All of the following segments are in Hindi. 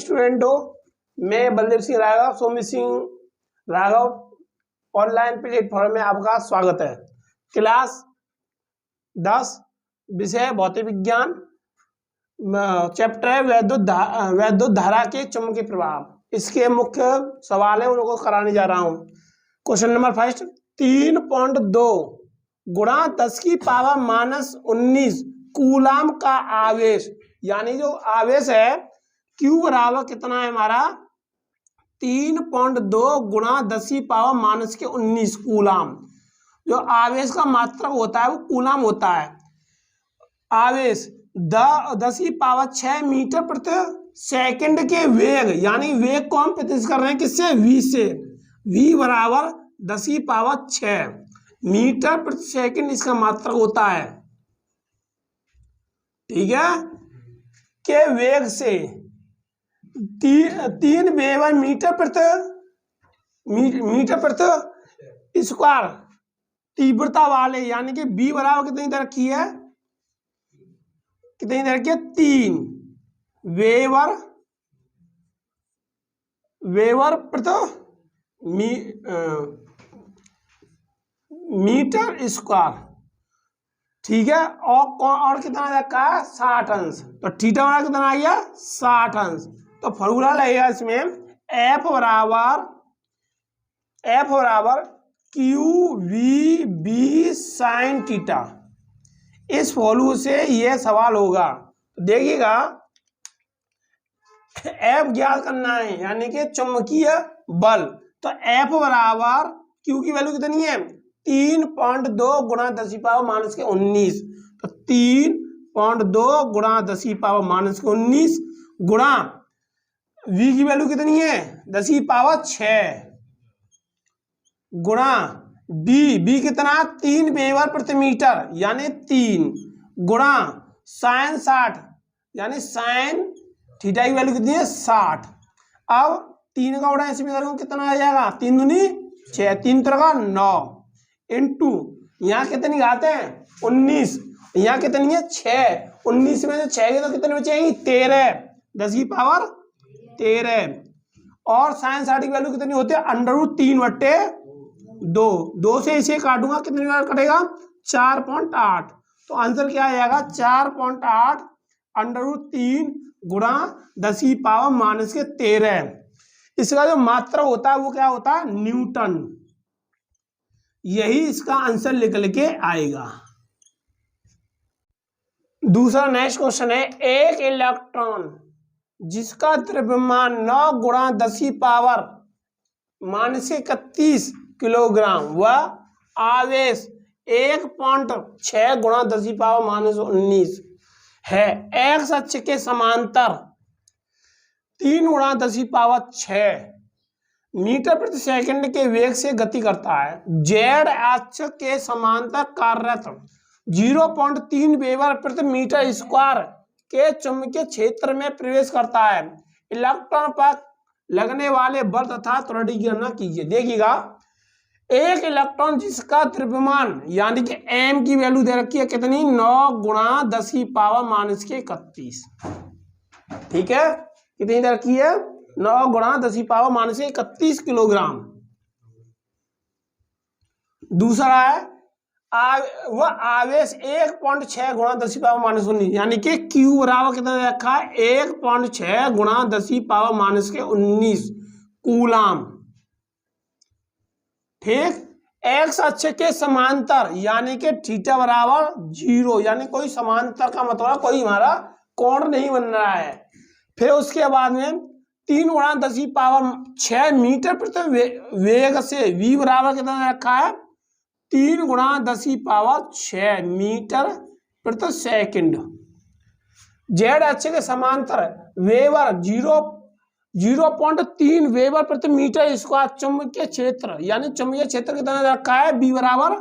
स्टूडेंट हो, मैं बलदेव सिंह राघव, सोमी सिंह राघव ऑनलाइन प्लेटफॉर्म में आपका स्वागत है। क्लास 10 विषय भौतिक विज्ञान, चैप्टर है वैद्युत धारा के चुंबकीय प्रभाव। इसके मुख्य सवाल है उनको कराने जा रहा हूँ। क्वेश्चन नंबर फर्स्ट, 3.2 गुणा 10 की पावर -19 कूलाम का आवेश, यानी जो आवेश है Q बराबर कितना है हमारा 3.2 गुणा 10 की पावर -19 कूलाम। जो आवेश का मात्रक होता है वो कूलाम होता है। आवेश 10 की पावर 6 मीटर प्रति सेकंड के वेग, यानी वेग को हम प्रतिशत कर रहे हैं किससे, v से। v बराबर 10 की पावर 6 मीटर प्रति सेकंड इसका मात्रक होता है, ठीक है, के वेग से 3 वेबर मीटर प्रति स्क्वायर तीव्रता वाले, यानी कि b बराबर कितनी दर रखी है, 3 वेबर प्रति मीटर स्क्वायर, ठीक है। और कितना रखा है 60 अंश, तो थीटा बराबर कितना आ गया 60 अंश। तो फॉर्मूला लगेगा इसमें F बराबर QVB sin थीटा। इस फॉर्मूले से यह सवाल होगा, तो देखिएगा F ज्ञात करना है, यानी कि चुंबकीय बल। तो F बराबर Q की वैल्यू कितनी है 3.2 गुणा 10 की पावर -19, तो 3.2 गुणा 10 की पावर -19 गुणा V की वैल्यू कितनी है 10 की पावर 6 गुणा B कितना 3 वेबर प्रति मीटर, यानी 3 गुणा sin 60, यानी sin थीटा की वैल्यू कितनी है 60। अब 3 का गुणा इसमें करूँ कितना आ जाएगा 3 दूनी 6, 3 का 9 इंटू यहाँ कितनी घात है 19, यहाँ कितनी है 6, 19 में से 6 के तो कितने बचेंगी 13, 10 की पावर 13। और साइन 60 की वैल्यू कितनी होती है √3/2, 2 से इसे काटूंगा कितनी बार कटेगा 4.8, तो आंसर क्या आ जाएगा 4.8 √3 गुणा 10 की पावर -13। इसका जो मात्रा होता है वो क्या होता है न्यूटन। यही इसका आंसर निकल के आएगा। दूसरा नेक्स्ट क्वेश्चन है, एक इलेक्ट्रॉन जिसका द्रव्यमान 9 गुणा 10 की पावर -31 किलोग्राम व आवेश 1.6 गुणा 10 की पावर -19 है, एक्स अक्ष के समांतर 3 गुणा 10 की पावर 6 मीटर प्रति सेकंड के वेग से गति करता है। जेड अक्ष के समांतर कार्यरत 0.3 वेबर प्रति मीटर स्क्वायर के चुंबकीय क्षेत्र में प्रवेश करता है। इलेक्ट्रॉन पर लगने वाले बल तथा त्वरण की गणना कीजिए। देखिएगा एक इलेक्ट्रॉन जिसका द्रव्यमान यानी कि m की वैल्यू दे रखी है कितनी 9 गुणा 10 की पावर -31, ठीक है, कितनी दे रखी है 9 गुणा 10 की पावर -31 किलोग्राम। दूसरा है वह आवेश 1.6 गुणा 10 की पावर -19, यानी कि Q बराबर कितना दे रखा है 1.6 गुणा 10 की पावर -19 कूलाम, ठीक। एक्स अक्ष के समांतर यानी कि थीटा बराबर 0, यानी कोई समांतर का मतलब कोई हमारा कोण नहीं बन रहा है। फिर उसके बाद में 3 गुणा 10 की पावर 6 मीटर प्रति वेग से V बराबर कितना रखा है 3 गुणा 10 की पावर 6 मीटर प्रति सेकंड। जेड अक्ष के समांतर वेबर 0.3 वेबर प्रति मीटर स्क्वायर चुंबकीय क्षेत्र, यानी चुंबकीय क्षेत्र कितना रखा है B बराबर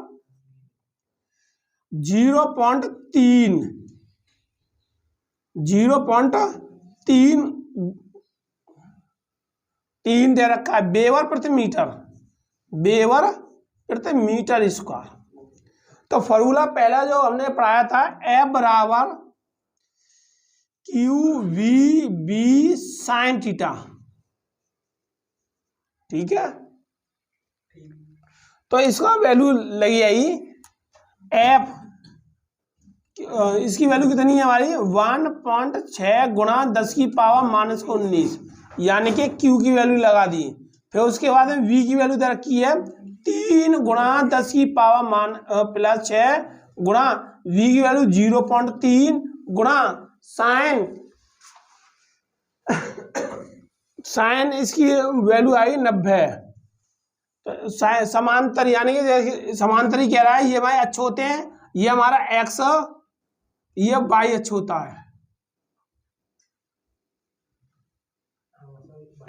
0.3 दे रखा है वेबर प्रति मीटर स्क्वायर। तो फॉर्मूला पहला जो हमने पढ़ाया था F बराबर QVB साइन थीटा। ठीक है, तो इसका वैल्यू लगी आई एफ, इसकी वैल्यू कितनी है हमारी 1.6 गुणा 10 की पावर माइनस 19, यानी कि Q की वैल्यू लगा दी। फिर उसके बाद में V की वैल्यू दे रखी है 3 गुणा 10 की पावर प्लस 6 गुणा V की वैल्यू 0.3 गुणा साइन इसकी वैल्यू आई 90। तो समांतर, यानी कि समांतर ही कह रहा है, ये हमारे अक्ष होते हैं, ये हमारा एक्स, ये वाई अक्ष होता है।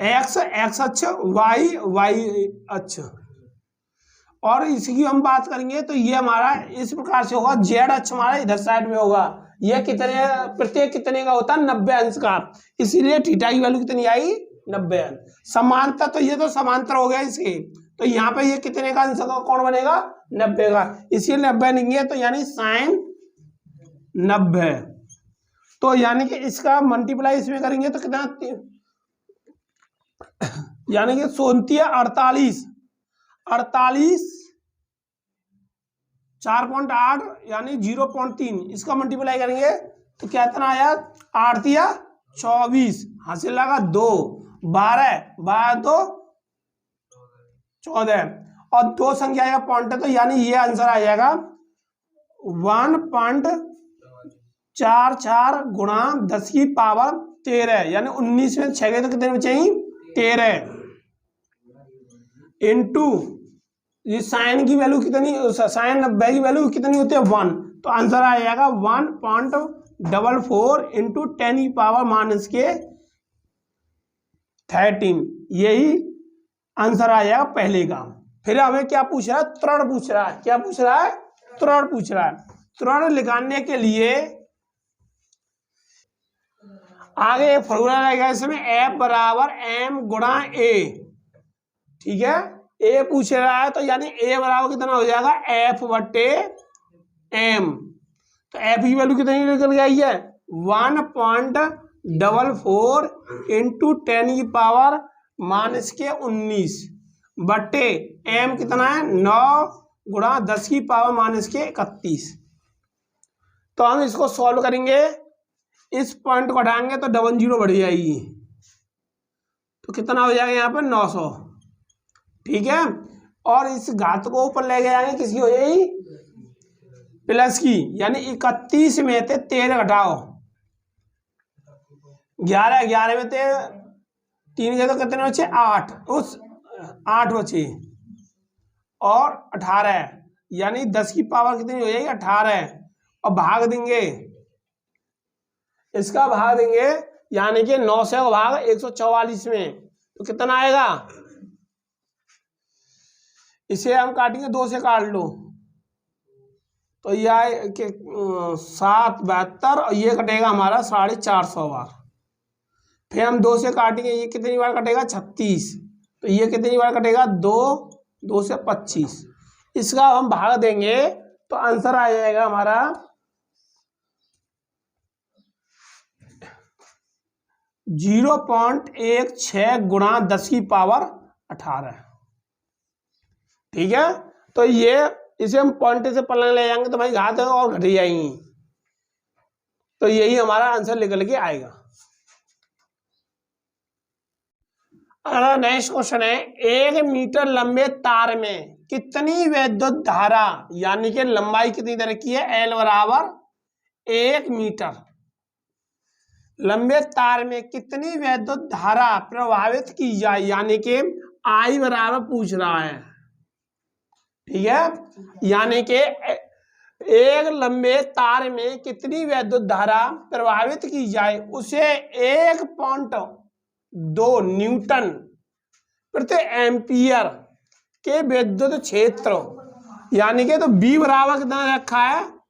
एक्स अक्ष, वाई अक्ष। और इसकी हम बात करेंगे तो ये हमारा इस प्रकार से होगा, जेड अक्ष हमारा इधर साइड में होगा। यह कितने, प्रत्येक कितने का होता है 90 अंश का, इसीलिए थीटा की वैल्यू कितनी आई 90 अंश। समांतर, तो ये तो समांतर हो गया इसके, तो यहाँ पे ये कितने का अंश का कौन बनेगा 90 का, इसीलिए 90 नहीं है, तो यानी साइन 90। तो यानी कि इसका मल्टीप्लाई इसमें करेंगे तो कितना, यानी कि 48 4.8 यानी 0.3, इसका मल्टीप्लाई करेंगे तो क्या इतना आया 8 या 24, हासिल लगा 2, 12 2 14, और 2 संख्या का पॉइंट है, तो यानी ये आंसर आ जाएगा 1.44 गुणा 10 की पावर 13, यानी 19 में 6 गए तो कितने बचेंगी 13, इंटू ये साइन की वैल्यू कितनी, साइन 90 की वैल्यू कितनी होती है 1, तो आंसर आ जाएगा 1.44 इंटू 10 की पावर माइनस के 13, यही आंसर आ जाएगा पहले का। फिर हमें क्या पूछ रहा है, त्वरण पूछ रहा है। क्या पूछ रहा है, त्वरण पूछ रहा है। त्वरण निकालने के लिए आगे एक फॉर्मूला रहेगा, इसमें F बराबर M गुणा A। ठीक है, A पूछ रहा है, तो यानी A बराबर कितना हो जाएगा F बटे M। तो F की वैल्यू कितनी निकल गई है 1.44 इंटू 10 की पावर माइनस के 19 बटे M कितना है 9 गुणा 10 की पावर माइनस के 31। तो हम इसको सॉल्व करेंगे, इस पॉइंट को हटाएंगे तो 00 बढ़ जाएगी, तो कितना हो जाएगा यहाँ पे 900। ठीक है, और इस घात को ऊपर ले जाएंगे, किसकी हो जाएगी प्लस की, यानी 31 में से 13 घटाओ 11 में से 3 गए तो कितने बचे 8, उस 8 बचे, और 18, यानी 10 की पावर कितनी हो जाएगी 18, और भाग देंगे, इसका भाग देंगे, यानी कि 9 से भाग 144 में, तो कितना आएगा, इसे हम काटेंगे 2 से काट लो, तो यह 7 72, और ये कटेगा हमारा 450 बार। फिर हम 2 से काटेंगे, ये कितनी बार कटेगा 36, तो ये कितनी बार कटेगा 2 से 25, इसका हम भाग देंगे तो आंसर आ जाएगा हमारा 0.16 गुणा 10 की पावर 18। ठीक है, तो ये इसे हम पॉइंट से पलट ले जाएंगे तो भाई घात और घट जाएंगी, तो यही हमारा आंसर निकल के आएगा। अगला नेक्स्ट क्वेश्चन है, 1 मीटर लंबे तार में कितनी विद्युत धारा, यानी कि लंबाई कितनी तरह की है, L बराबर 1 मीटर लंबे तार में कितनी विद्युत धारा प्रवाहित की जाए, यानी कि I बराबर पूछ रहा है। ठीक है, यानी कि एक लंबे तार में कितनी विद्युत धारा प्रवाहित की जाए, उसे 1.2 न्यूटन प्रति एम्पियर के विद्युत क्षेत्र, यानी कि तो B बराबर कितना रखा है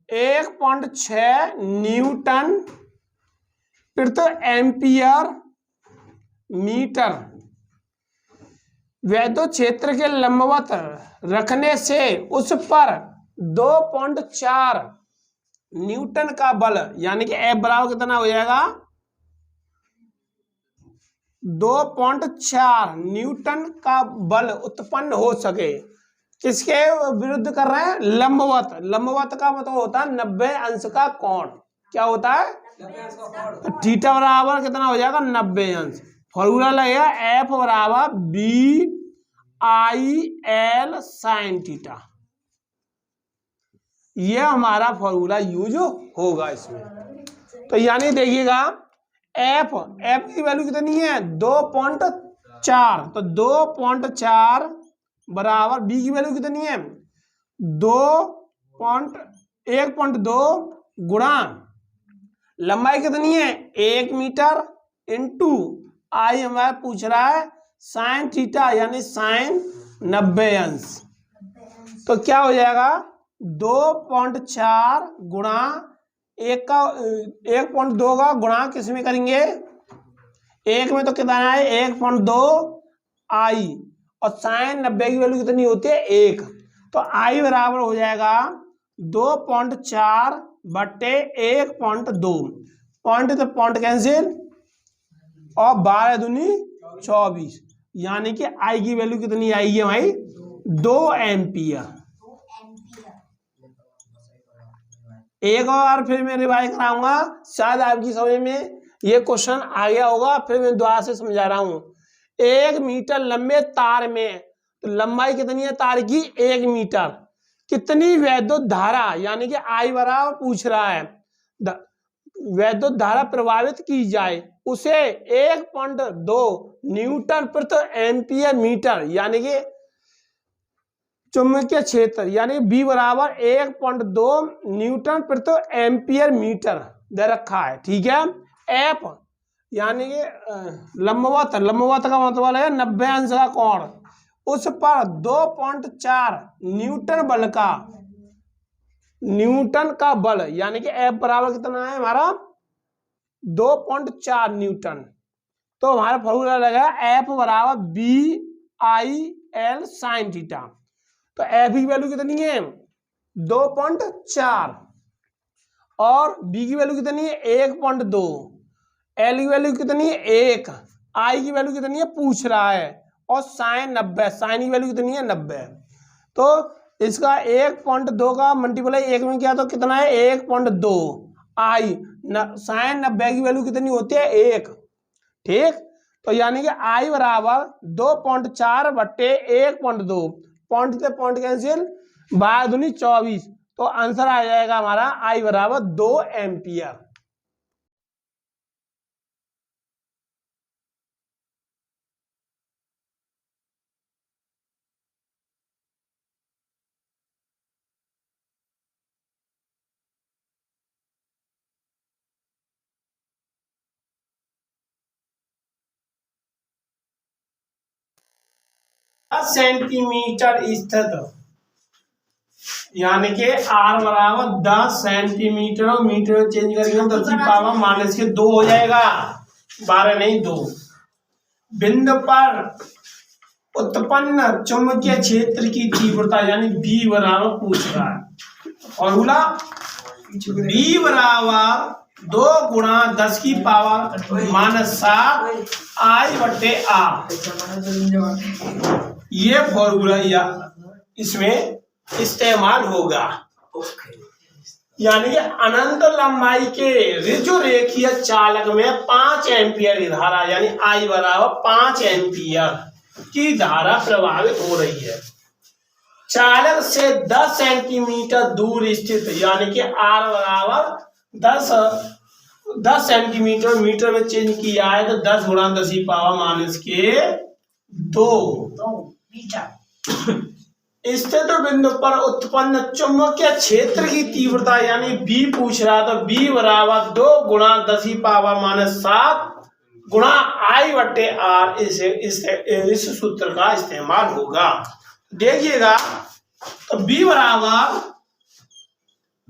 1.6 न्यूटन प्रति एम्पियर मीटर विद्युत क्षेत्र के लंबवत रखने से उस पर 2.4 न्यूटन का बल यानी कि F बराबर कितना हो जाएगा 2.4 न्यूटन का बल उत्पन्न हो सके। किसके विरुद्ध कर रहे हैं? लंबवत। लंबवत का मतलब होता है 90 अंश का कोण। क्या होता है? थीटा बराबर कितना हो जाएगा 90 अंश। फॉर्मूला लगेगा F बराबर BIL साइन थीटा। ये हमारा फॉर्मूला यूज होगा इसमें। तो यानी देखिएगा F की वैल्यू कितनी है 2.4, तो 2.4 बराबर B की वैल्यू कितनी है 1.2 गुणा लंबाई कितनी है 1 मीटर इंटू आई हमारा पूछ रहा है साइन थीटा यानी साइन 90 अंश। तो क्या हो जाएगा 2.4 गुणा 1.2 का गुणा किस में करेंगे 1 में, तो कितना है 1.2 आई और साइन 90 की वैल्यू कितनी होती है 1, तो आई बराबर हो जाएगा 2.4 बटे 1.2। पॉइंट तो पॉइंट कैंसिल और 12 दूनी 24 यानी कि आई की वैल्यू कितनी आई है भाई 2 एम्पियर। एक बार फिर मैं रिवाइज कराऊंगा, शायद आपकी समझ में ये क्वेश्चन आ गया होगा, फिर मैं दोबारा से समझा रहा हूं। 1 मीटर लंबे तार में तो लंबाई कितनी है तार की 1 मीटर, कितनी वैद्युत धारा यानी कि आई बराबर पूछ रहा है वैद्युत धारा प्रभावित की जाए उसे 1.2 न्यूटन प्रति एम्पियर मीटर यानी कि चुंबकीय क्षेत्र यानी बी बराबर 1.2 न्यूटन प्रति एम्पियर मीटर दे रखा है। ठीक है। एफ यानी कि लंबवत का मतलब है 90 अंश का कोण, उस पर 2.4 न्यूटन का बल यानी कि एफ बराबर कितना है हमारा 2.4 न्यूटन। तो हमारा फॉर्मूला लगा एफ बराबर BIL साइन थीटा। तो एफ की वैल्यू कितनी है 2.4 और बी की वैल्यू कितनी है 1.2, एल की वैल्यू कितनी है 1, आई की वैल्यू कितनी है पूछ रहा है और साइन 90, साइन की वैल्यू कितनी है 90। तो इसका 1.2 का मल्टीप्लाई 1 में किया तो कितना है 1.2 आई साइन 90 की वैल्यू कितनी होती है 1। ठीक। तो यानी कि आई बराबर 2.4 बट्टे 1.2, पॉइंट से पॉइंट कैंसिल 12 दूनी 24, तो आंसर आ जाएगा हमारा आई बराबर 2 एम्पियर। सेंटीमीटर स्थित यानी कि आर बराबर 10 सेंटीमीटर और मीटर चेंज करेंगे 10⁻⁻2 हो जाएगा, 12 नहीं 2। बिंदु पर उत्पन्न चुंबकीय क्षेत्र की तीव्रता यानी बी बराबर पूछ रहा है। फॉर्मूला बी बराबर 2 गुणा 10⁻⁻7 आई बटे आर। ये फॉर्मूला या इसमें इस्तेमाल होगा। यानी कि अनंत लंबाई के ऋजु रेखीय चालक में 5 एम्पियर की धारा यानी आई बराबर 5 एम्पियर की धारा प्रभावित हो रही है। चालक से 10 सेंटीमीटर दूर स्थित यानी कि आर बराबर 10 सेंटीमीटर मीटर में चेंज किया है तो 10 गुणा 10⁻²। स्थित बिंदु पर उत्पन्न चुंबकीय क्षेत्र की तीव्रता यानी बी पूछ रहा तो बी बराबर 2 गुणा 10⁻⁷ गुणा आई बटे आर। इस सूत्र का इस्तेमाल होगा। देखिएगा तो बी बराबर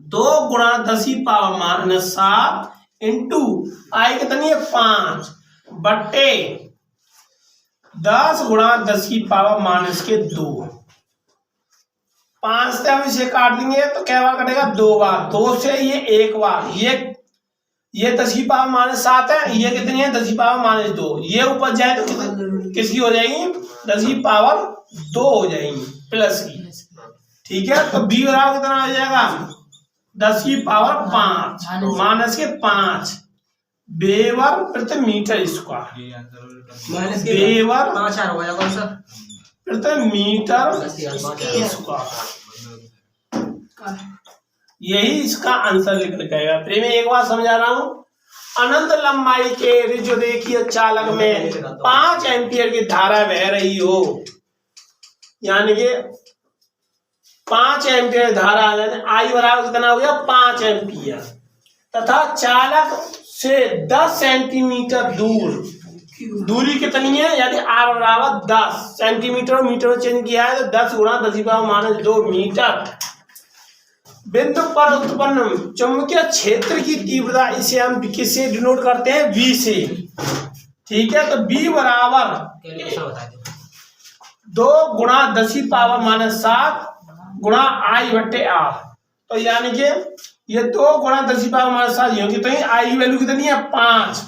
2 गुणा 10⁻⁷ इंटू आई कितनी है 5 बटे 10 गुणा 10⁻²। 5 से हम इसे काट देंगे तो क्या बार कटेगा, 2 बार, 2 से ये 1 बार, ये 10 की पावर -7 है, ये कितनी है 10 की पावर -2, ये ऊपर जाए तो किसकी हो जाएगी 10 की पावर 2 हो जाएगी प्लस की। ठीक है, तो b बराबर कितना हो जाएगा 10 की पावर 5 माइनस के 5 वेबर प्रति मीटर स्क्वायर, वेबर 5 हो जाएगा कौन सा प्रति मीटर स्क्वायर। यही इसका आंसर निकल जाएगा। फिर मैं एक बार समझा रहा हूं, अनंत लंबाई के जो देखिए चालक में 5 एम्पियर की धारा बह रही हो, यानी कि 5 एम्पियर धारा आई बराबर कितना हो गया 5 एम्पियर, तथा चालक से 10 सेंटीमीटर दूरी कितनी है, यानी आर बराबर 10 सेंटीमीटर और मीटर में चेंज किया है तो 10 गुणा 10 की पावर -2 मीटर। बिंदु पर उत्पन्न चुंबकीय क्षेत्र की तीव्रता, इसे हम किससे डिनोट करते हैं, V से। ठीक है, तो B बराबर 2 गुणा 10 की पावर -7 गुणा I/R, तो यानी कि ये 2 गुणा 10 की पावर -7 होगी, तो I की वैल्यू कितनी है 5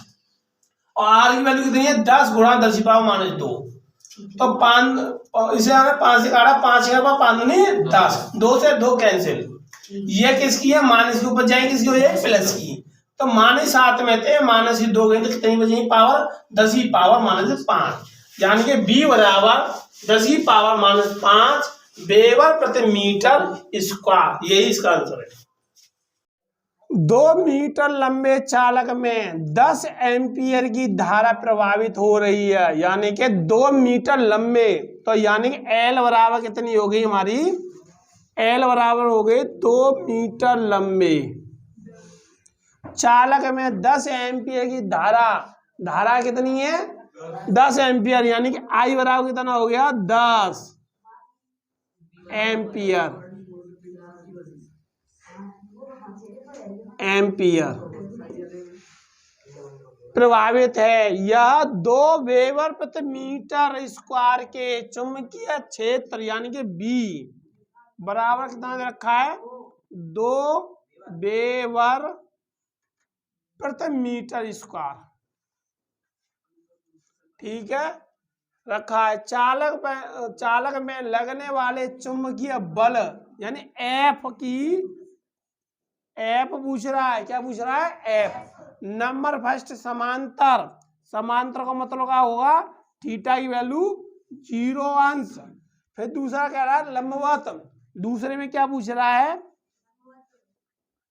और R की वैल्यू कितनी है 10 गुणा 10 की पावर -2, तो 5 इसे हमें 5 से काटा, 5 के पावर 5 नहीं 10, 2 से 2 कैंसिल, ये किसकी है माइनस के ऊपर जाएगी, किसकी हो जाएगी प्लस की, तो -7 में थे -2 गए तो कितनी बचेगी पावर 10 की पावर -5, यानी कि B बराबर 10 की पावर -5 वेबर प्रति मीटर स्क्वायर, यही इसका आंसर है। 2 मीटर लंबे चालक में 10 एम्पियर की धारा प्रवाहित हो रही है, यानी कि 2 मीटर लंबे, तो यानी कि L बराबर कितनी हो गई हमारी, L बराबर हो गई 2 मीटर लंबे चालक में 10 एम्पियर की धारा कितनी है 10 एम्पियर, यानी कि I बराबर कितना हो गया 10 एम्पियर प्रभावित है। यह 2 वेबर प्रति मीटर स्क्वायर के चुंबकीय क्षेत्र यानी कि B बराबर कितना दे रखा है 2 वेबर प्रति मीटर स्क्वायर, ठीक है रखा है। चालक में लगने वाले चुंबकीय बल यानी F पूछ रहा है, क्या पूछ रहा है F। नंबर फर्स्ट समांतर का मतलब क्या होगा, थीटा की वैल्यू 0 अंश। फिर दूसरा कह रहा है लंबवत, दूसरे में क्या पूछ रहा है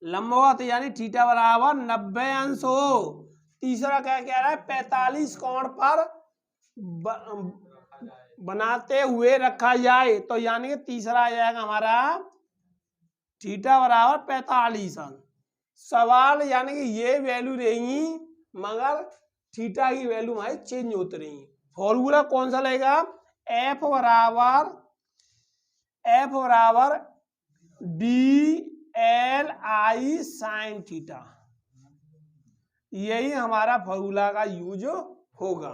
लंबवत यानी थीटा बराबर 90 अंश हो। तीसरा क्या कह रहा है 45 कोण पर बनाते हुए रखा जाए, तो यानी कि तीसरा आ जाएगा हमारा थीटा बराबर 45 अंश। सवाल यानी कि ये वैल्यू रहेंगी मगर थीटा की वैल्यू हमारी चेंज होती रहेंगी। फॉर्मूला कौन सा लगेगा, F बराबर DLI sin थीटा, यही हमारा फॉर्मूला का यूज होगा।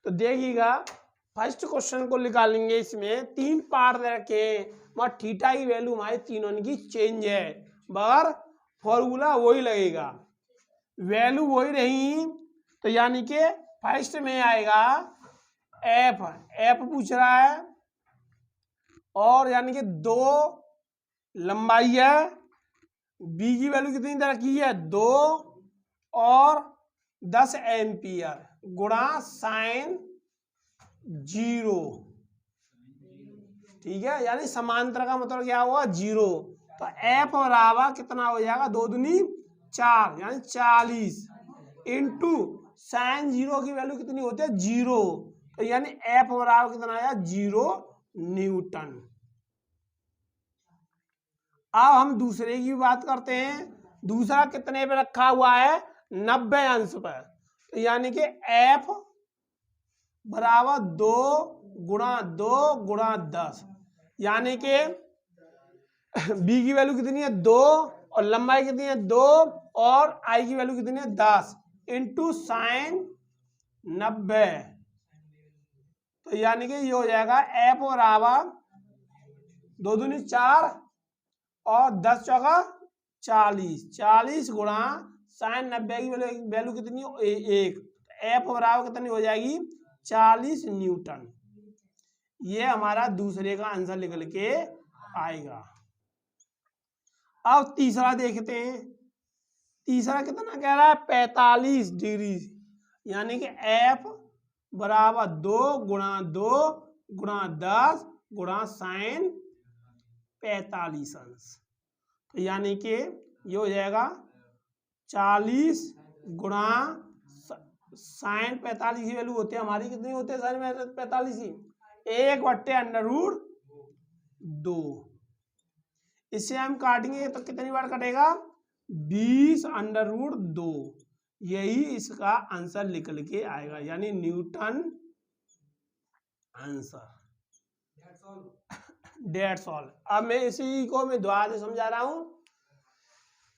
तो देखिएगा फर्स्ट क्वेश्चन को निकालेंगे, इसमें 3 पार्ट रखे मगर थीटा की वैल्यू हमारी तीनों की चेंज है मगर फॉर्मूला वही लगेगा, वैल्यू वही रही। तो यानी कि फर्स्ट में आएगा F पूछ रहा है और यानी कि 2 लंबाई है, B की वैल्यू कितनी दे रखी है 2 और 10 एम्पियर गुणा साइन 0, ठीक है यानी समांतर का मतलब क्या हुआ 0। तो F बराबर कितना हो जाएगा 2 दूनी 4 यानी 40 इंटू साइन 0 की वैल्यू कितनी होती है 0, तो यानी F बराबर कितना आया 0 न्यूटन। अब हम दूसरे की बात करते हैं, दूसरा कितने पे रखा हुआ है 90 अंश पर, तो यानी कि F बराबर 2 गुणा 10 यानी कि B की वैल्यू कितनी है 2 और लंबाई कितनी है 2 और I की वैल्यू कितनी है 10 इंटू साइन 90, तो यानी कि ये हो जाएगा F बराबर 2 दूनी 4 और 10 चौका 40, 40 गुणा साइन 90 की वैल्यू कितनी हो 1, एफ बराबर कितनी हो जाएगी 40 न्यूटन। ये हमारा दूसरे का आंसर निकल के आएगा। अब तीसरा देखते हैं, तीसरा कितना कह रहा है 45 डिग्री, यानी कि एफ बराबर 2 गुणा 2 गुणा 10 गुणा साइन 45 अंश। तो यानी कि ये हो जाएगा 40 गुणा साइन 45 की वैल्यू होती है हमारी कितनी होती है साइन 45 की 1/√2। इससे हम काटेंगे तो कितनी बार कटेगा 20/√2। यही इसका आंसर निकल के आएगा, यानी न्यूटन आंसर। That's all. अब मैं इसी को मैं दोबारा से समझा रहा हूं।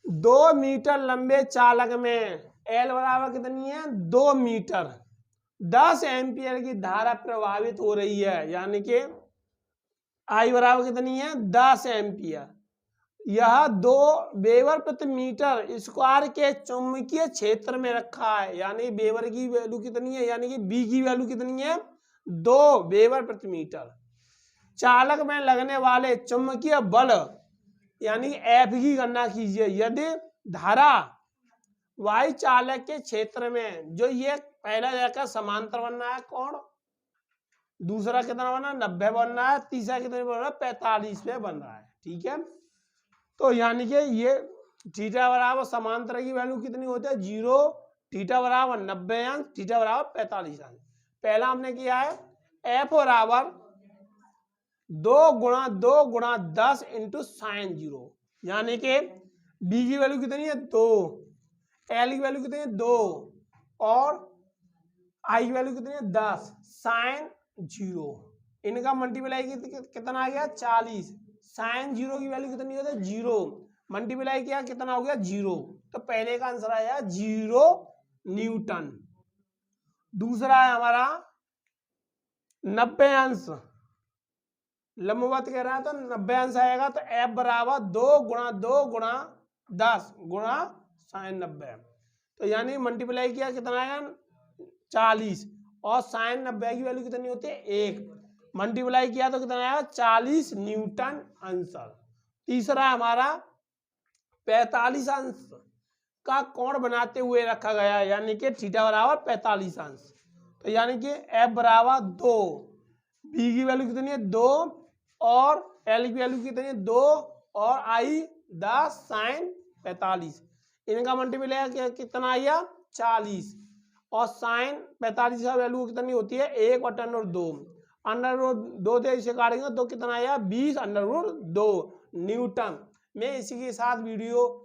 2 मीटर लंबे चालक में एल बराबर कितनी है 2 मीटर, 10 एम्पियर की धारा प्रवाहित हो रही है, यानी कि आई बराबर कितनी है 10 एम्पियर। यह 2 वेबर प्रति मीटर स्क्वायर के चुंबकीय क्षेत्र में रखा है, यानी वेबर की वैल्यू कितनी है, यानी कि बी की वैल्यू कितनी है 2 वेबर प्रति मीटर। चालक में लगने वाले चुंबकीय बल यानी एफ की गणना कीजिए। यदि धारा वाई चालक के क्षेत्र में, जो ये पहला जाकर समांतर बनना है कोण, दूसरा कितना बना 90 बन रहा है, तीसरा कितने बन रहा है 45 पे बन रहा है, ठीक है। तो यानी कि ये थीटा बराबर समांतर की वैल्यू कितनी होती है 0, थीटा बराबर 90 अंश, थीटा बराबर 45 अंश। पहला हमने किया है एफ बराबर 2 गुणा 2 गुणा 10 इंटू साइन 0, यानी कि बी की वैल्यू कितनी है 2, एल की वैल्यू कितनी है 2 और आई की वैल्यू कितनी है 10, साइन 0, इनका मल्टीप्लाई कितना आ गया 40, साइन 0 की वैल्यू कितनी होती है 0, मल्टीप्लाई किया कितना हो गया 0। तो पहले का आंसर आया 0 न्यूटन। दूसरा है हमारा 90 अंश, लंबवत कह रहा है तो 90 अंश आएगा, तो एफ बराबर 2 गुणा 2 गुणा 10 गुणा साइन 90, तो यानी मल्टीप्लाई किया कितना आएगा 40 और साइन 90 की वैल्यू कितनी होती है 1, मल्टीप्लाई किया तो कितना आएगा 40 न्यूटन आंसर। तीसरा हमारा 45 अंश का कोण बनाते हुए रखा गया, यानी कि थीटा बराबर 45 अंश। तो यानी कि एफ बराबर 2, बी की वैल्यू कितनी है 2 और एल की वैल्यू कितनी है 2 और आई 10 साइन 45, इनका मल्टीप्लाई कितना आया 40 और साइन 45 का वैल्यू कितनी होती है 1/√2, √2 से इसे काटेंगे तो कितना आया 20/√2 न्यूटन। मैं इसी के साथ वीडियो